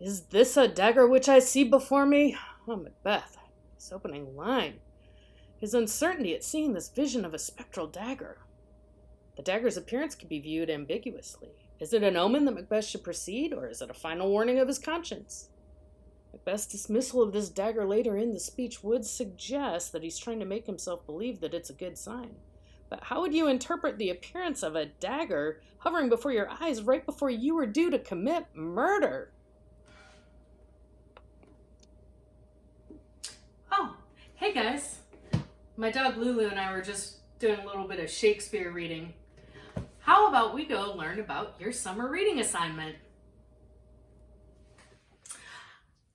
Is this a dagger which I see before me? Oh, Macbeth, this opening line. His uncertainty at seeing this vision of a spectral dagger. The dagger's appearance can be viewed ambiguously. Is it an omen that Macbeth should proceed, or is it a final warning of his conscience? Macbeth's dismissal of this dagger later in the speech would suggest that he's trying to make himself believe that it's a good sign. But how would you interpret the appearance of a dagger hovering before your eyes right before you were due to commit murder? Oh, hey guys. My dog Lulu and I were just doing a little bit of Shakespeare reading. How about we go learn about your summer reading assignment?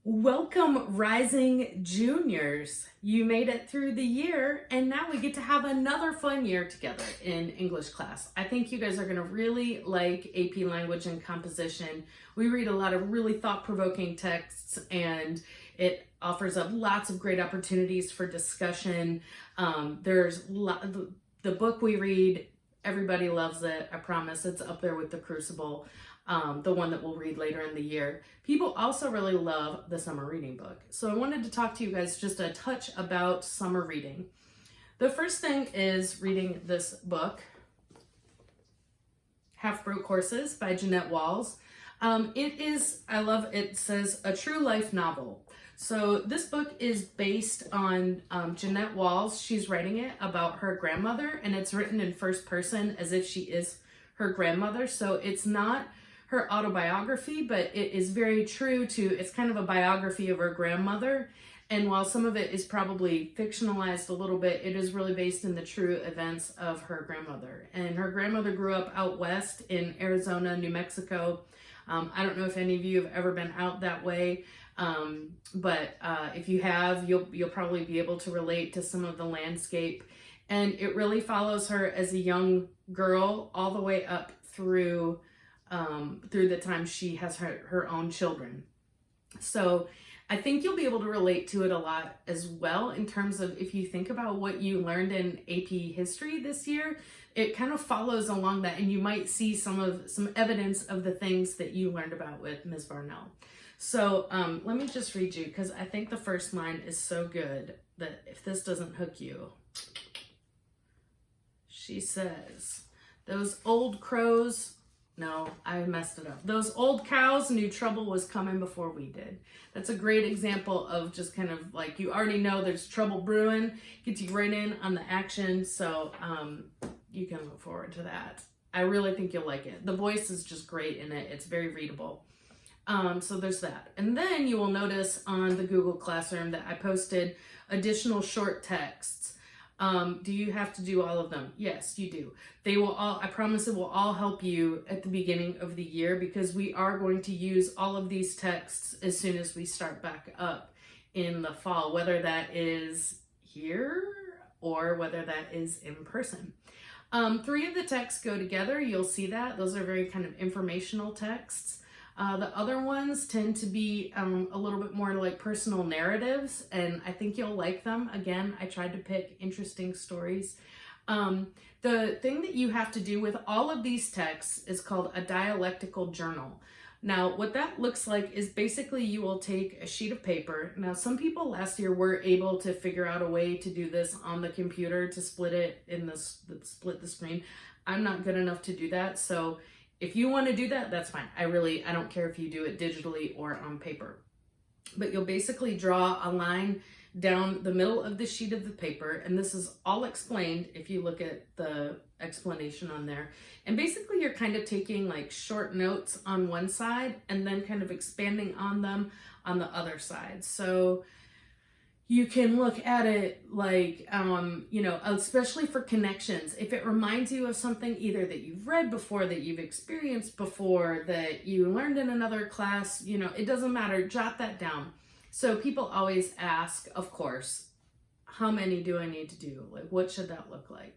Welcome, rising juniors. You made it through the year, and now we get to have another fun year together in English class. I think you guys are going to really like AP Language and Composition. We read a lot of really thought-provoking texts, and it offers up lots of great opportunities for discussion. The book we read, everybody loves it. I promise it's up there with The Crucible. The one that we'll read later in the year. People also really love the summer reading book. So I wanted to talk to you guys just a touch about summer reading. The first thing is reading this book, Half Broke Horses by Jeanette Walls. It says a true life novel. So this book is based on Jeanette Walls. She's writing it about her grandmother, and it's written in first person as if she is her grandmother. So it's not her autobiography, but it is very true it's kind of a biography of her grandmother. And while some of it is probably fictionalized a little bit, it is really based in the true events of her grandmother. And her grandmother grew up out west in Arizona, New Mexico. I don't know if any of you have ever been out that way, but if you have, you'll probably be able to relate to some of the landscape. And it really follows her as a young girl all the way up through the time she has her own children. So I think you'll be able to relate to it a lot as well in terms of if you think about what you learned in AP history this year, it kind of follows along that, and you might see some evidence of the things that you learned about with Ms. Varnell. So let me just read you, because I think the first line is so good that if this doesn't hook you. She says, those old crows, no, I messed it up. Those old cows knew trouble was coming before we did. That's a great example of just kind of like, you already know there's trouble brewing, gets you right in on the action. So you can look forward to that. I really think you'll like it. The voice is just great in it. It's very readable. So there's that. And then you will notice on the Google Classroom that I posted additional short texts. Do you have to do all of them? Yes, you do. They will all, I promise it will all help you at the beginning of the year, because we are going to use all of these texts as soon as we start back up in the fall, whether that is here or whether that is in person. 3 of the texts go together. You'll see that. Those are very kind of informational texts. The other ones tend to be a little bit more like personal narratives, and I think you'll like them. Again, I tried to pick interesting stories. The thing that you have to do with all of these texts is called a dialectical journal. Now, what that looks like is basically you will take a sheet of paper. Now, some people last year were able to figure out a way to do this on the computer to split it split the screen. I'm not good enough to do that, so if you want to do that, that's fine. I don't care if you do it digitally or on paper. But you'll basically draw a line down the middle of the sheet of the paper, and this is all explained if you look at the explanation on there. And basically you're kind of taking like short notes on one side and then kind of expanding on them on the other side. So you can look at it like, especially for connections. If it reminds you of something either that you've read before, that you've experienced before, that you learned in another class, it doesn't matter, jot that down. So people always ask, of course, how many do I need to do? Like, what should that look like?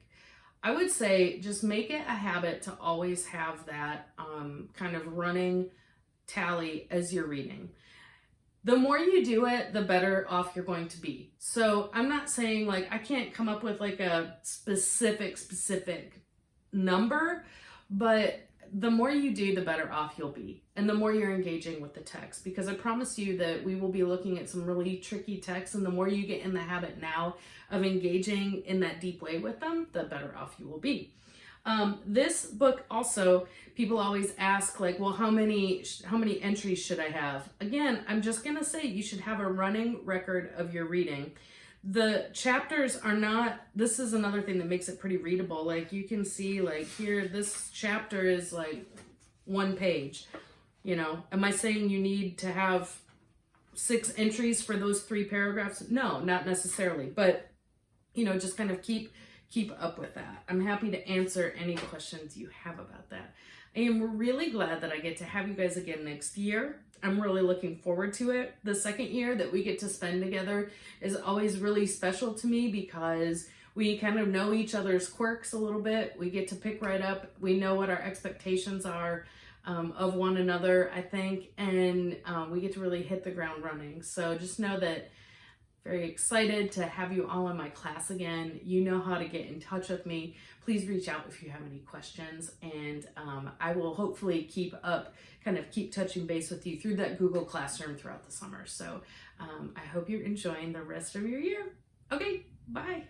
I would say just make it a habit to always have that kind of running tally as you're reading. The more you do it, the better off you're going to be. So I'm not saying like, I can't come up with like a specific number, but the more you do, the better off you'll be, and the more you're engaging with the text, because I promise you that we will be looking at some really tricky texts, and the more you get in the habit now of engaging in that deep way with them, the better off you will be. This book also, people always ask like, well, how many entries should I have? Again, I'm just gonna say you should have a running record of your reading. The chapters are not, this is another thing that makes it pretty readable. Like you can see like here, this chapter is like 1 page, you know. Am I saying you need to have 6 entries for those 3 paragraphs? No, not necessarily, but you know, just kind of keep up with that. I'm happy to answer any questions you have about that. I am really glad that I get to have you guys again next year. I'm really looking forward to it. The second year that we get to spend together is always really special to me because we kind of know each other's quirks a little bit. We get to pick right up. We know what our expectations are of one another, I think, and we get to really hit the ground running. So just know that very excited to have you all in my class again. You know how to get in touch with me. Please reach out if you have any questions, and I will hopefully keep touching base with you through that Google Classroom throughout the summer. So I hope you're enjoying the rest of your year. Okay, bye.